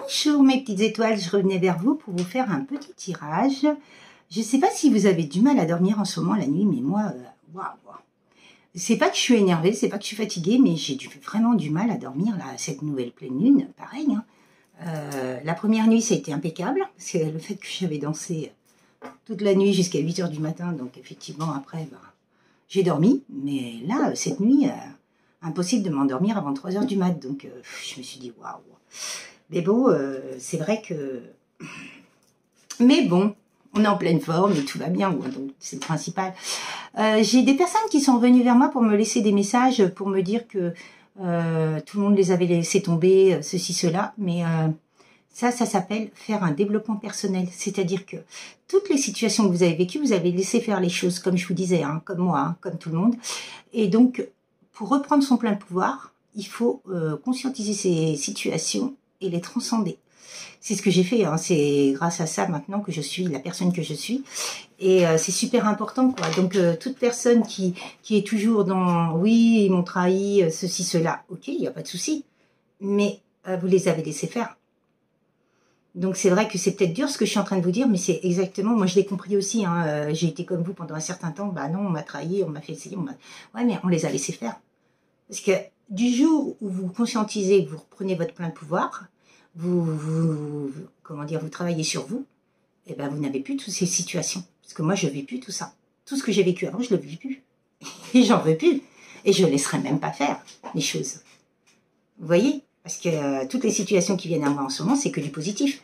Bonjour mes petites étoiles, je revenais vers vous pour vous faire un petit tirage. Je ne sais pas si vous avez du mal à dormir en ce moment la nuit, mais moi, waouh. C'est pas que je suis énervée, c'est pas que je suis fatiguée, mais j'ai vraiment du mal à dormir là, cette nouvelle pleine lune, pareil. Hein. La première nuit, ça a été impeccable, parce que le fait que j'avais dansé toute la nuit jusqu'à 8 h du matin, donc effectivement après, j'ai dormi. Mais là, cette nuit, impossible de m'endormir avant 3 h du mat, donc je me suis dit waouh. Mais bon, c'est vrai que... Mais bon, on est en pleine forme et tout va bien, donc c'est le principal. J'ai des personnes qui sont venues vers moi pour me laisser des messages, pour me dire que tout le monde les avait laissés tomber, ceci, cela. Mais ça s'appelle faire un développement personnel. C'est-à-dire que toutes les situations que vous avez vécues, vous avez laissé faire les choses, comme je vous disais, hein, comme moi, hein, comme tout le monde. Et donc, pour reprendre son plein pouvoir, il faut conscientiser ces situations et les transcender. C'est ce que j'ai fait, hein. C'est grâce à ça maintenant que je suis la personne que je suis. Et c'est super important, quoi. Donc, toute personne qui est toujours dans « oui, ils m'ont trahi, ceci, cela », ok, il n'y a pas de souci. Mais vous les avez laissés faire. Donc, c'est vrai que c'est peut-être dur ce que je suis en train de vous dire, mais c'est exactement... Moi, je l'ai compris aussi. Hein, j'ai été comme vous pendant un certain temps. Bah non, on m'a trahi, on m'a fait essayer. Ouais, mais on les a laissés faire. Parce que du jour où vous conscientisez, que vous reprenez votre plein pouvoir, comment dire, vous travaillez sur vous, et ben vous n'avez plus toutes ces situations. Parce que moi, je ne vis plus tout ça. Tout ce que j'ai vécu avant, je ne le vis plus. Et j'en veux plus. Et je ne laisserai même pas faire les choses. Vous voyez? Parce que toutes les situations qui viennent à moi en ce moment, c'est que du positif.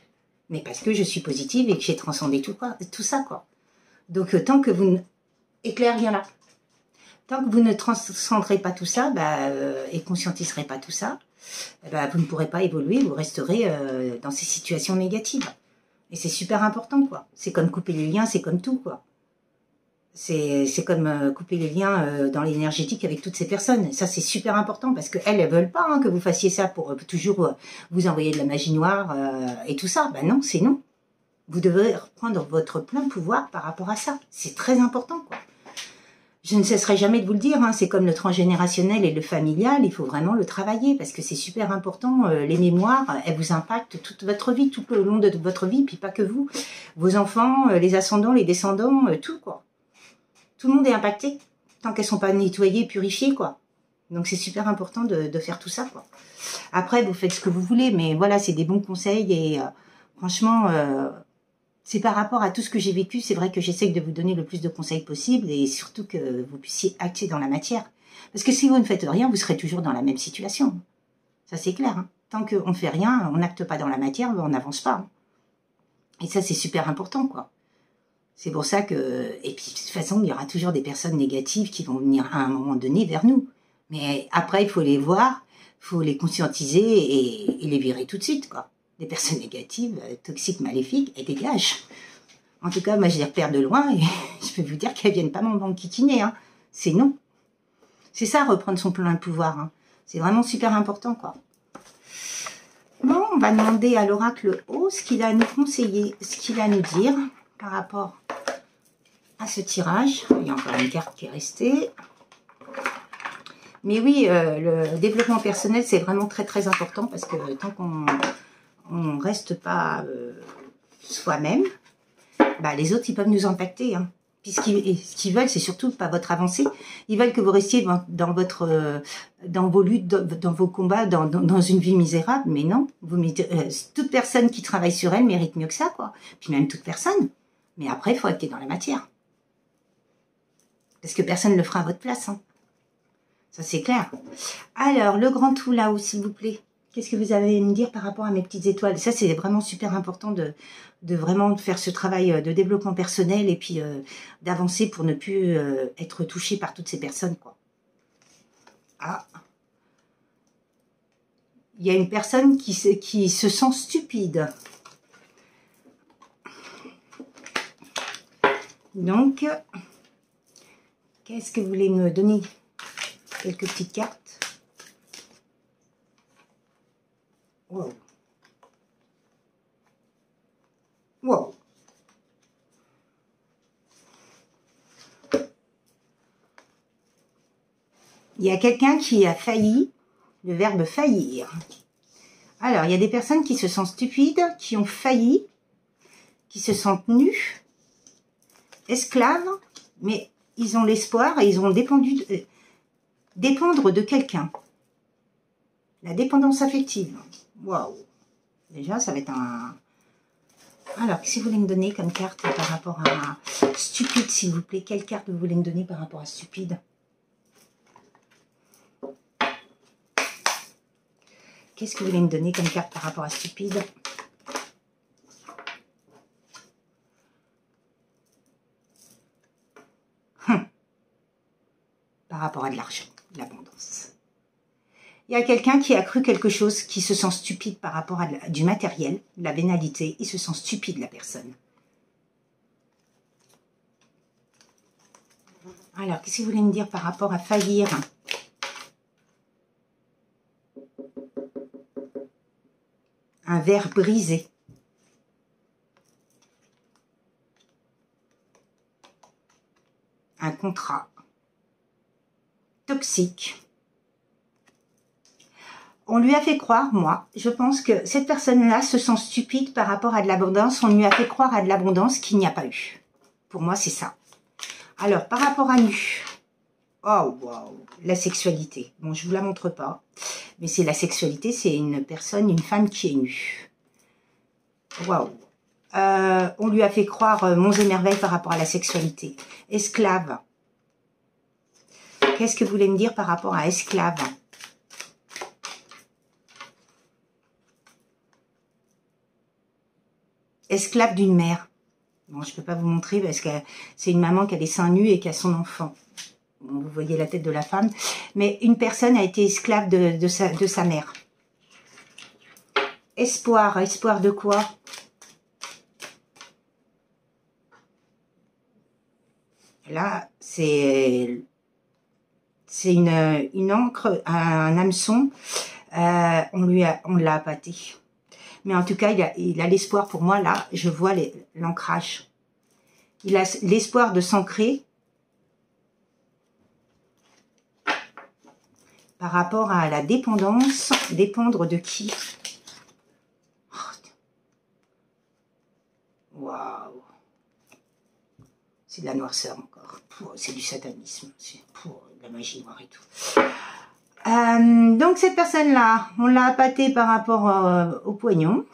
Mais parce que je suis positive et que j'ai transcendé tout ça, quoi. Donc, tant que vous... Éclair, viens là. Tant que vous ne transcenderez pas tout ça, et conscientiserez pas tout ça, vous ne pourrez pas évoluer, vous resterez dans ces situations négatives. Et c'est super important, quoi. C'est comme couper les liens, c'est comme tout, quoi. C'est comme couper les liens dans l'énergétique avec toutes ces personnes. Ça, c'est super important parce qu'elles ne veulent pas hein, que vous fassiez ça pour toujours vous envoyer de la magie noire et tout ça. Ben non, c'est non. Vous devez reprendre votre plein pouvoir par rapport à ça. C'est très important, quoi. Je ne cesserai jamais de vous le dire, hein, c'est comme le transgénérationnel et le familial, il faut vraiment le travailler parce que c'est super important. Les mémoires, elles vous impactent toute votre vie, tout au long de votre vie, puis pas que vous. Vos enfants, les ascendants, les descendants, tout, quoi. Tout le monde est impacté tant qu'elles ne sont pas nettoyées, purifiées, quoi. Donc c'est super important de faire tout ça, quoi. Après, vous faites ce que vous voulez, mais voilà, c'est des bons conseils et franchement... c'est par rapport à tout ce que j'ai vécu, c'est vrai que j'essaie de vous donner le plus de conseils possible et surtout que vous puissiez acter dans la matière. Parce que si vous ne faites rien, vous serez toujours dans la même situation. Ça, c'est clair. Hein. Tant qu'on ne fait rien, on n'acte pas dans la matière, on n'avance pas. Hein. Et ça, c'est super important, quoi. C'est pour ça que... Et puis, de toute façon, il y aura toujours des personnes négatives qui vont venir à un moment donné vers nous. Mais après, il faut les voir, il faut les conscientiser et les virer tout de suite, quoi. Des personnes négatives, toxiques, maléfiques, elles dégagent. En tout cas, moi, je les repère de loin et je peux vous dire qu'elles viennent pas m'enquiquiner. Hein. C'est non. C'est ça, reprendre son plein pouvoir. Hein. C'est vraiment super important, quoi. Bon, on va demander à l'oracle haut ce qu'il a à nous conseiller, ce qu'il a à nous dire par rapport à ce tirage. Il y a encore une carte qui est restée. Mais oui, le développement personnel, c'est vraiment très, très important parce que tant qu'on ne reste pas soi-même, les autres, ils peuvent nous impacter. Hein. Puis ce qu'ils veulent, c'est surtout pas votre avancée. Ils veulent que vous restiez dans vos luttes, dans vos combats, dans une vie misérable. Mais non, toute personne qui travaille sur elle mérite mieux que ça, quoi. Puis même toute personne. Mais après, il faut acter dans la matière. Parce que personne ne le fera à votre place. Hein. Ça, c'est clair. Alors, le grand tout là-haut, s'il vous plaît. Qu'est-ce que vous avez à me dire par rapport à mes petites étoiles? Ça, c'est vraiment super important de vraiment faire ce travail de développement personnel et puis d'avancer pour ne plus être touché par toutes ces personnes, quoi. Ah. Il y a une personne qui se sent stupide. Donc, qu'est-ce que vous voulez me donner? Quelques petites cartes. Wow. Wow. Il y a quelqu'un qui a failli, le verbe faillir. Alors, il y a des personnes qui se sentent stupides, qui ont failli, qui se sentent nus, esclaves, mais ils ont l'espoir et ils ont dépendre de quelqu'un. La dépendance affective. Waouh. Déjà, ça va être un... Alors, qu'est-ce que vous voulez me donner comme carte par rapport à stupide, s'il vous plaît? Quelle carte vous voulez me donner par rapport à stupide? Qu'est-ce que vous voulez me donner comme carte par rapport à stupide? Par rapport à de l'argent, de l'abondance. Il y a quelqu'un qui a cru quelque chose, qui se sent stupide par rapport à du matériel, de la vénalité. Il se sent stupide, la personne. Alors, qu'est-ce que vous voulez me dire par rapport à faillir? Un verre brisé. Un contrat toxique. On lui a fait croire, moi, je pense que cette personne-là se sent stupide par rapport à de l'abondance. On lui a fait croire à de l'abondance qu'il n'y a pas eu. Pour moi, c'est ça. Alors, par rapport à nu. Oh, waouh. La sexualité. Bon, je ne vous la montre pas. Mais c'est la sexualité, c'est une personne, une femme qui est nue. Waouh. On lui a fait croire monts et merveilles par rapport à la sexualité. Esclave. Qu'est-ce que vous voulez me dire par rapport à esclave? Esclave d'une mère. Bon, je ne peux pas vous montrer parce que c'est une maman qui a les seins nus et qui a son enfant. Bon, vous voyez la tête de la femme. Mais une personne a été esclave de sa mère. Espoir. Espoir de quoi? Là, c'est une encre, un hameçon. On l'a appâté. Mais en tout cas, il a l'espoir pour moi, là, je vois l'ancrage. Il a l'espoir de s'ancrer par rapport à la dépendance. Dépendre de qui? Waouh! C'est de la noirceur encore. C'est du satanisme. C'est de la magie noire et tout. Donc cette personne-là, on l'a appâtée par rapport au pognon,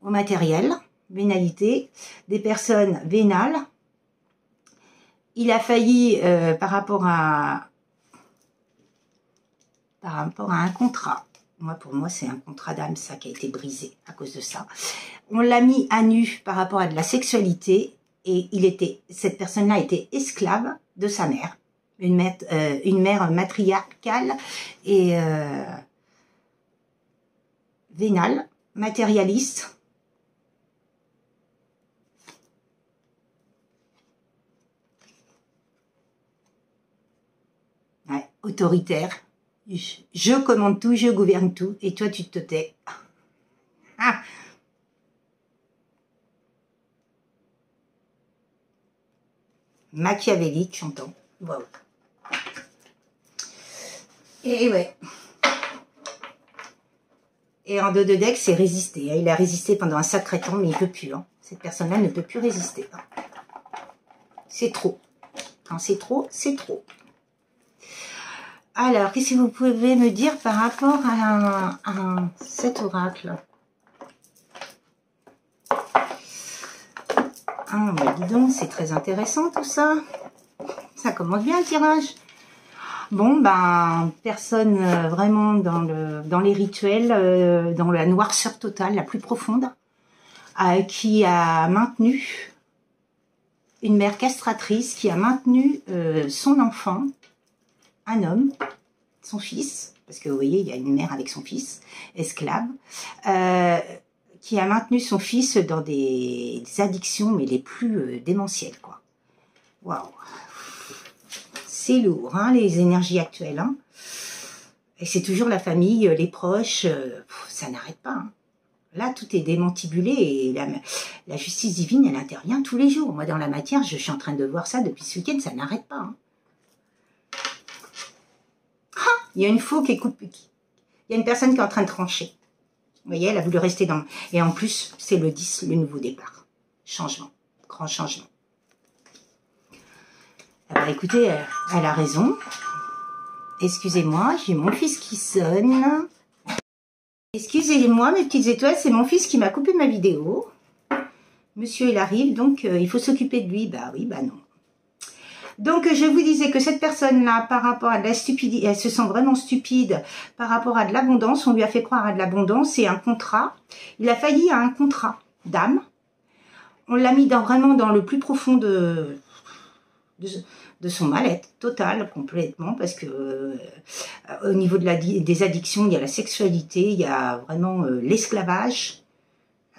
au matériel, vénalité, des personnes vénales. Il a failli par rapport à un contrat. Pour moi, c'est un contrat d'âme, ça, qui a été brisé à cause de ça. On l'a mis à nu par rapport à de la sexualité et cette personne-là était esclave de sa mère. Une mère matriarcale et vénale, matérialiste. Ouais, autoritaire. Je commande tout, je gouverne tout, et toi tu te tais. Ah. Machiavélique, j'entends. Waouh. Et ouais. Et en dos de deck, c'est résister. Il a résisté pendant un sacré temps, mais il ne peut plus. Hein. Cette personne-là ne peut plus résister. Hein. C'est trop. Quand c'est trop, c'est trop. Alors, qu'est-ce que vous pouvez me dire par rapport à cet oracle? Ah, bah dis donc, c'est très intéressant tout ça. Ça commence bien le tirage. Bon, ben, personne vraiment dans les rituels, dans la noirceur totale, la plus profonde, qui a maintenu une mère castratrice, qui a maintenu son enfant, un homme, son fils, parce que vous voyez, il y a une mère avec son fils, esclave, qui a maintenu son fils dans des addictions, mais les plus démentielles, quoi. Waouh! C'est lourd, hein, les énergies actuelles. Hein. Et c'est toujours la famille, les proches, ça n'arrête pas. Hein. Là, tout est démantibulé et la justice divine, elle intervient tous les jours. Moi, dans la matière, je suis en train de voir ça depuis ce week-end, ça n'arrête pas. Hein. Ah, il y a une faux qui est coupée. Il y a une personne qui est en train de trancher. Vous voyez, elle a voulu rester dans... Et en plus, c'est le 10, le nouveau départ. Changement. Grand changement. Alors, écoutez, elle a raison. Excusez-moi, j'ai mon fils qui sonne. Excusez-moi, mes petites étoiles, c'est mon fils qui m'a coupé ma vidéo. Monsieur, il arrive, donc il faut s'occuper de lui. Bah oui, bah non. Donc, je vous disais que cette personne-là, par rapport à de la stupidité, elle se sent vraiment stupide par rapport à de l'abondance. On lui a fait croire à de l'abondance et un contrat. Il a failli à un contrat d'âme. On l'a mis vraiment dans le plus profond de son mal-être total, complètement, parce que au niveau des addictions, il y a la sexualité, il y a vraiment l'esclavage.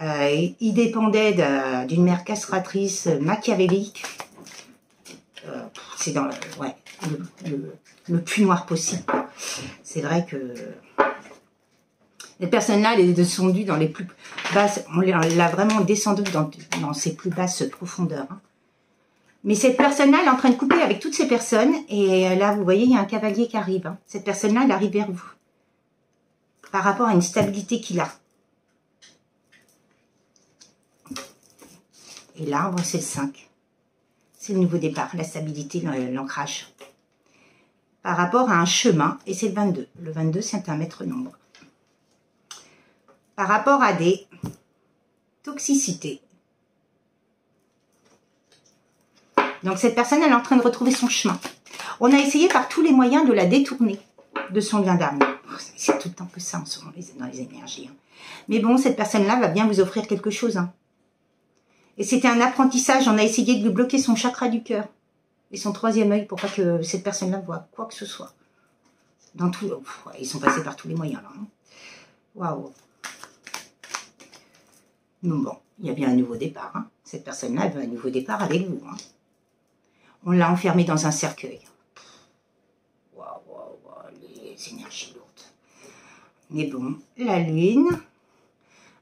Il dépendait d'une mère castratrice machiavélique. C'est dans ouais, le plus noir possible. C'est vrai que les personnes-là, elle est descendue dans les plus basses, on l'a vraiment descendue dans ses plus basses profondeurs. Hein. Mais cette personne-là, elle est en train de couper avec toutes ces personnes, et là, vous voyez, il y a un cavalier qui arrive. Hein. Cette personne-là, elle arrive vers vous, par rapport à une stabilité qu'il a. Et l'arbre, c'est le 5. C'est le nouveau départ, la stabilité, l'ancrage. Par rapport à un chemin, et c'est le 22. Le 22, c'est un maître nombre. Par rapport à des toxicités. Donc cette personne, elle est en train de retrouver son chemin. On a essayé par tous les moyens de la détourner de son lien d'âme. C'est tout le temps que ça en ce moment dans les énergies. Hein. Mais bon, cette personne-là va bien vous offrir quelque chose. Hein. Et c'était un apprentissage. On a essayé de lui bloquer son chakra du cœur et son troisième œil pour pas que cette personne-là voit quoi que ce soit. Dans tout, ils sont passés par tous les moyens là. Hein. Waouh. Bon, il y a bien un nouveau départ. Hein. Cette personne-là, elle veut un nouveau départ avec vous. Hein. On l'a enfermé dans un cercueil. Waouh, waouh, waouh, les énergies lourdes. Mais bon, la lune,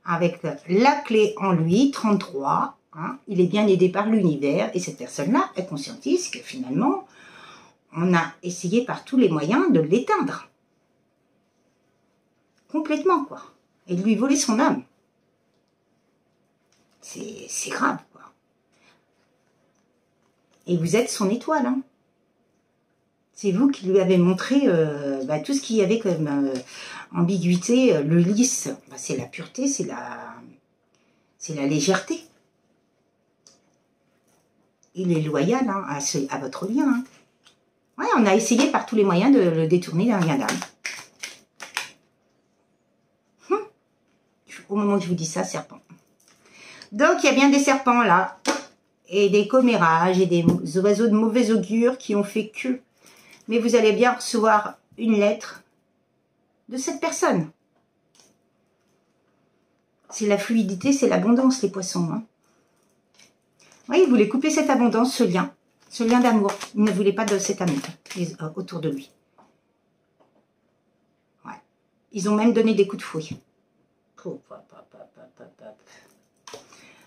avec la clé en lui, 33, hein, il est bien aidé par l'univers. Et cette personne-là, elle conscientise que finalement, on a essayé par tous les moyens de l'éteindre. Complètement, quoi. Et de lui voler son âme. C'est grave, quoi. Et vous êtes son étoile, hein. C'est vous qui lui avez montré tout ce qu'il y avait comme ambiguïté. Le lisse, c'est la pureté, c'est la légèreté. Il est loyal hein, à votre lien. Hein. Ouais, on a essayé par tous les moyens de le détourner d'un lien d'âme. Au moment où je vous dis ça, serpent. Donc, il y a bien des serpents là, et des commérages, et des oiseaux de mauvais augure qui ont fait que. Mais vous allez bien recevoir une lettre de cette personne. C'est la fluidité, c'est l'abondance, les poissons. Hein. Oui, il voulait couper cette abondance, ce lien d'amour. Il ne voulait pas de cet amour autour de lui. Ouais. Ils ont même donné des coups de fouet.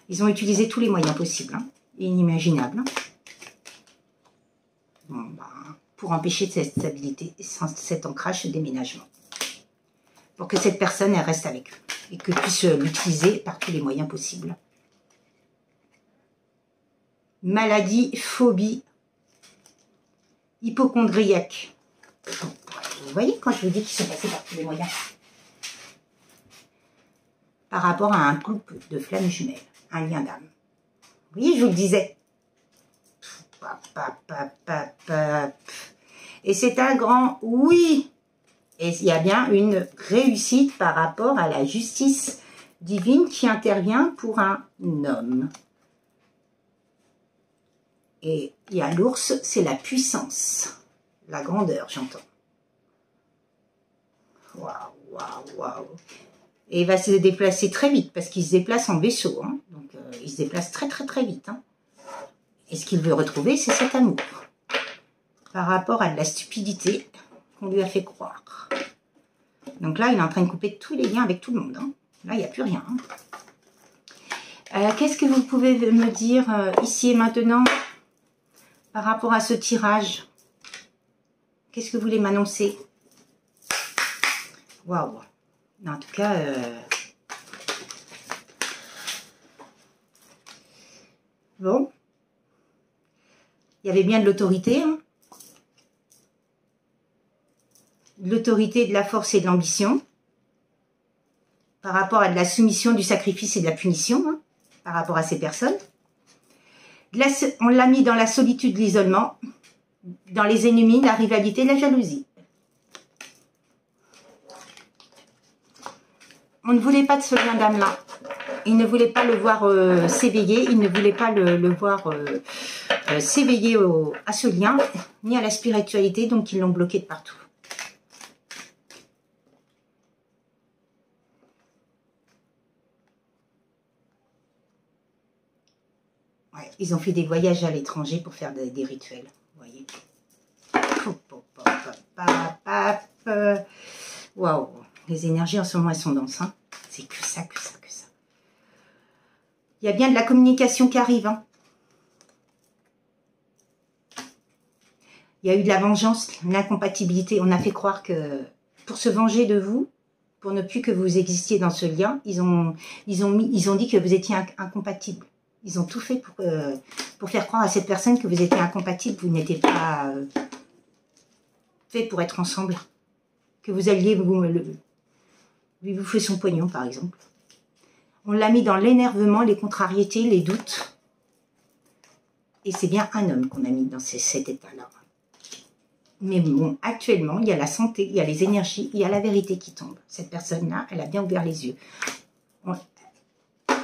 Ils ont utilisé tous les moyens possibles, hein, et inimaginables. Hein. Bon, pour empêcher cette stabilité, cet ancrage, ce déménagement. Pour que cette personne elle reste avec eux et que puisse l'utiliser par tous les moyens possibles. Maladie, phobie, hypochondriaque. Vous voyez quand je vous dis qu'ils sont passés par tous les moyens. Par rapport à un couple de flammes jumelles, un lien d'âme. Oui, je vous le disais. Et c'est un grand oui. Et il y a bien une réussite par rapport à la justice divine qui intervient pour un homme. Et il y a l'ours, c'est la puissance, la grandeur, j'entends. Waouh, waouh, waouh. Et il va se déplacer très vite, parce qu'il se déplace en vaisseau. Hein. Donc, il se déplace très, très, très vite. Hein. Et ce qu'il veut retrouver, c'est cet amour. Par rapport à de la stupidité qu'on lui a fait croire. Donc là, il est en train de couper tous les liens avec tout le monde. Hein. Là, il n'y a plus rien. Hein. Qu'est-ce que vous pouvez me dire ici et maintenant par rapport à ce tirage? Qu'est-ce que vous voulez m'annoncer? Waouh. En tout cas, bon. Il y avait bien de l'autorité. Hein. De l'autorité, de la force et de l'ambition. Par rapport à de la soumission, du sacrifice et de la punition. Hein, par rapport à ces personnes. On l'a mis dans la solitude, l'isolement. Dans les ennemis, la rivalité, la jalousie. On ne voulait pas de ce lien d'âme-là. Il ne voulait pas le voir s'éveiller. Il ne voulait pas le voir s'éveiller à ce lien, ni à la spiritualité. Donc, ils l'ont bloqué de partout. Ouais, ils ont fait des voyages à l'étranger pour faire des rituels. Vous voyez. Waouh. Les énergies en ce moment, elles sont denses. Hein. C'est que ça, que ça, que ça. Il y a bien de la communication qui arrive. Hein. Il y a eu de la vengeance, l'incompatibilité. On a fait croire que pour se venger de vous, pour ne plus que vous existiez dans ce lien, ils ont dit que vous étiez incompatible. Ils ont tout fait pour faire croire à cette personne que vous étiez incompatible, vous n'étiez pas fait pour être ensemble. Que vous alliez lui bouffer son pognon, par exemple. On l'a mis dans l'énervement, les contrariétés, les doutes. Et c'est bien un homme qu'on a mis dans cet état-là. Mais bon, actuellement, il y a la santé, il y a les énergies, il y a la vérité qui tombe. Cette personne-là, elle a bien ouvert les yeux.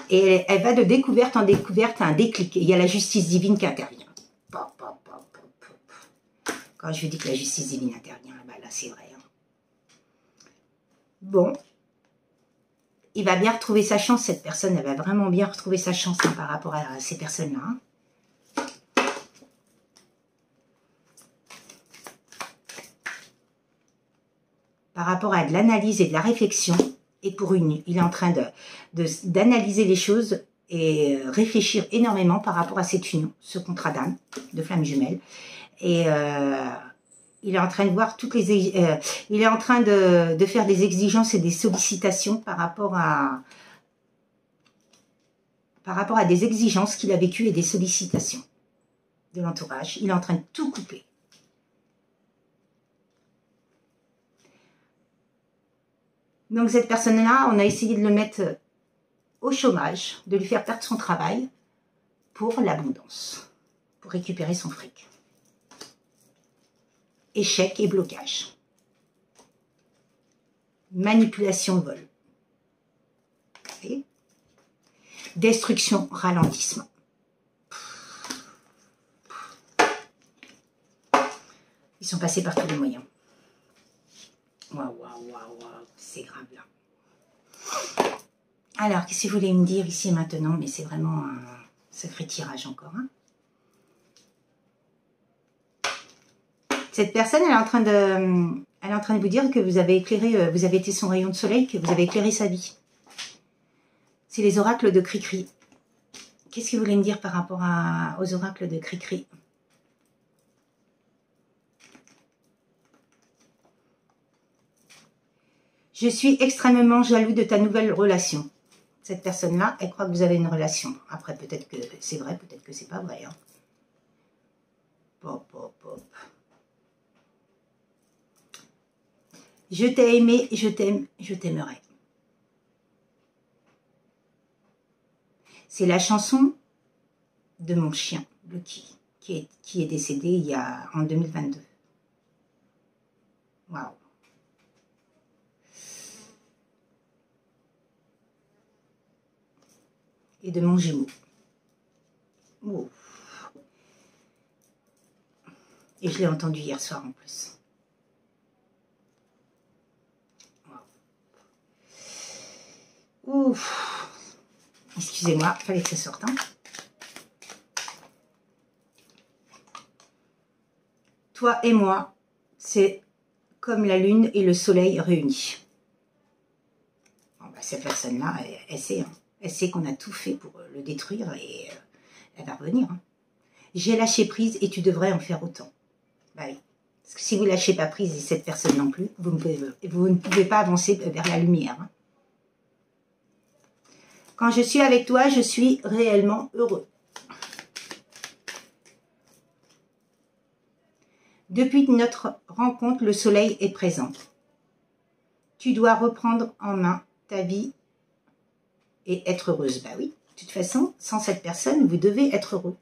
Et elle va de découverte en découverte à un déclic. Et il y a la justice divine qui intervient. Quand je vous dis que la justice divine intervient, là c'est vrai. Hein. Bon. Il va bien retrouver sa chance, cette personne. Elle va vraiment bien retrouver sa chance hein, par rapport à ces personnes-là. Hein. Par rapport à de l'analyse et de la réflexion. Et pour il est en train d'analyser les choses et réfléchir énormément par rapport à cette union, ce contrat d'âme, de flamme jumelle. Et il est en train de voir toutes les... il est en train de faire des exigences et des sollicitations par rapport à des exigences qu'il a vécues et des sollicitations de l'entourage. Il est en train de tout couper. Donc cette personne-là, on a essayé de le mettre au chômage, de lui faire perdre son travail pour l'abondance, pour récupérer son fric. Échec et blocage. Manipulation, vol. Et destruction, ralentissement. Ils sont passés par tous les moyens. Waouh, waouh, waouh, waouh, c'est grave là. Alors, qu'est-ce que vous voulez me dire ici et maintenant? Mais c'est vraiment un sacré tirage encore. Hein. Cette personne, elle est en train de vous dire que vous avez éclairé, vous avez été son rayon de soleil, que vous avez éclairé sa vie. C'est les oracles de Cricri. Qu'est-ce que vous voulez me dire par rapport aux oracles de Cricri? Je suis extrêmement jaloux de ta nouvelle relation. Cette personne-là, elle croit que vous avez une relation. Après, peut-être que c'est vrai, peut-être que c'est pas vrai. Hein. Pop, pop, pop. Je t'ai aimé, je t'aime, je t'aimerai. C'est la chanson de mon chien, Lucky, qui est décédé en 2022. Waouh. Et de mon Gémeaux. Oh. Et je l'ai entendu hier soir en plus. Wow. Ouf. Excusez-moi, il fallait que ça sorte. Hein. Toi et moi, c'est comme la lune et le soleil réunis. Bon, bah, cette personne-là, elle sait. Hein. Elle sait qu'on a tout fait pour le détruire et elle va revenir. Hein. J'ai lâché prise et tu devrais en faire autant. Bah oui. Parce que si vous ne lâchez pas prise, et cette personne non plus, vous ne pouvez pas avancer vers la lumière. Hein. Quand je suis avec toi, je suis réellement heureux. Depuis notre rencontre, le soleil est présent. Tu dois reprendre en main ta vie et être heureuse. Bah oui, de toute façon, sans cette personne, vous devez être heureux.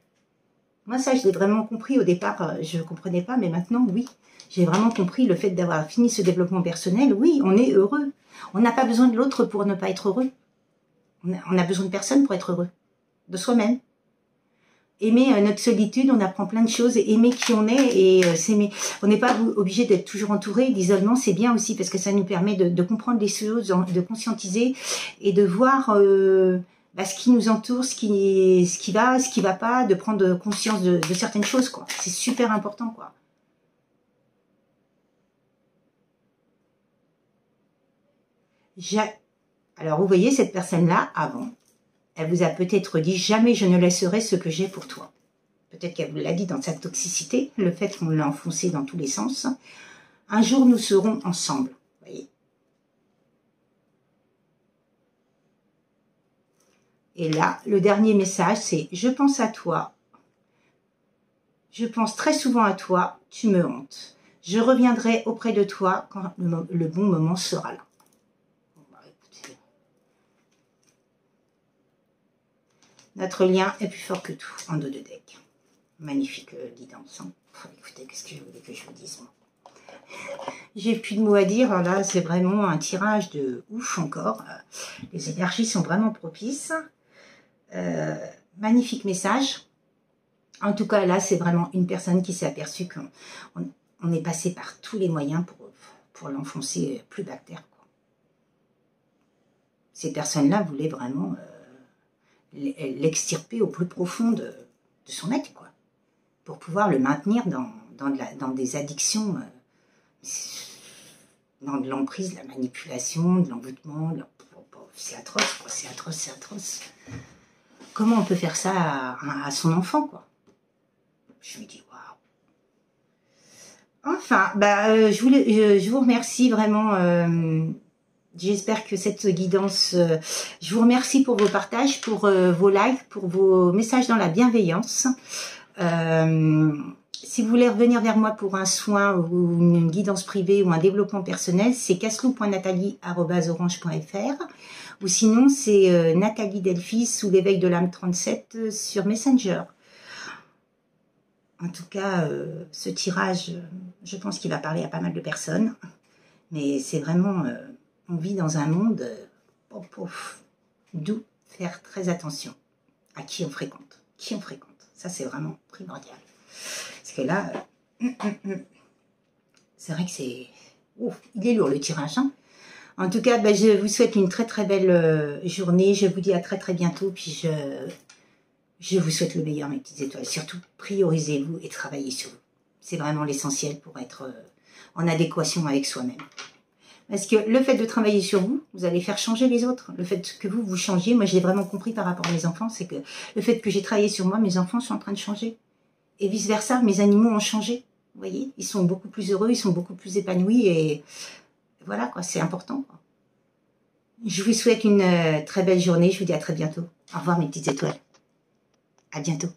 Moi, ça, je l'ai vraiment compris. Au départ, je ne comprenais pas, mais maintenant, oui. J'ai vraiment compris le fait d'avoir fini ce développement personnel. Oui, on est heureux. On n'a pas besoin de l'autre pour ne pas être heureux. On a besoin de personne pour être heureux. De soi-même. Aimer notre solitude, on apprend plein de choses. Aimer qui on est et s'aimer. On n'est pas obligé d'être toujours entouré. L'isolement, c'est bien aussi parce que ça nous permet de comprendre les choses, de conscientiser et de voir ce qui nous entoure, ce qui va pas, de prendre conscience de certaines choses, quoi. C'est super important, quoi. Alors, vous voyez, cette personne-là, avant, elle vous a peut-être dit « Jamais je ne laisserai ce que j'ai pour toi ». Peut-être qu'elle vous l'a dit dans sa toxicité, le fait qu'on l'a enfoncé dans tous les sens. Un jour, nous serons ensemble, vous voyez. Et là, le dernier message, c'est « Je pense à toi. Je pense très souvent à toi. Tu me hantes. Je reviendrai auprès de toi quand le bon moment sera là. » Notre lien est plus fort que tout, en dos de deck. Magnifique guidance. Hein. Écoutez, qu'est-ce que je voulais que je vous dise, moi. J'ai plus de mots à dire. Là, c'est vraiment un tirage de ouf encore. Les énergies sont vraiment propices. Magnifique message. En tout cas, là, c'est vraiment une personne qui s'est aperçue qu'on est passé par tous les moyens pour l'enfoncer plus bas que terre, quoi. Ces personnes-là voulaient vraiment l'extirper au plus profond de son être, quoi, pour pouvoir le maintenir dans des addictions, dans de l'emprise, la manipulation, de l'envoûtement. C'est atroce, quoi, c'est atroce, c'est atroce. Comment on peut faire ça à son enfant, quoi? Je me dis, waouh. Enfin, je vous remercie vraiment. J'espère que cette guidance, je vous remercie pour vos partages, pour vos likes, pour vos messages dans la bienveillance. Si vous voulez revenir vers moi pour un soin ou une guidance privée ou un développement personnel, c'est casselou.nathalie@orange.fr ou sinon c'est Nathalie Delphi sous l'éveil de l'âme 37 sur Messenger. En tout cas, ce tirage, je pense qu'il va parler à pas mal de personnes, mais c'est vraiment... on vit dans un monde d'où faire très attention à qui on fréquente. Qui on fréquente. Ça, c'est vraiment primordial. Parce que là, c'est vrai que c'est... il est lourd le tirage. Hein. En tout cas, je vous souhaite une très très belle journée. Je vous dis à très très bientôt. Puis je vous souhaite le meilleur, mes petites étoiles. Surtout, priorisez-vous et travaillez sur vous. C'est vraiment l'essentiel pour être en adéquation avec soi-même. Parce que le fait de travailler sur vous, vous allez faire changer les autres. Le fait que vous changiez, moi j'ai vraiment compris par rapport à mes enfants, c'est que le fait que j'ai travaillé sur moi, mes enfants sont en train de changer. Et vice versa, mes animaux ont changé. Vous voyez, ils sont beaucoup plus heureux, ils sont beaucoup plus épanouis et voilà quoi, c'est important, quoi. Je vous souhaite une très belle journée, je vous dis à très bientôt. Au revoir mes petites étoiles. À bientôt.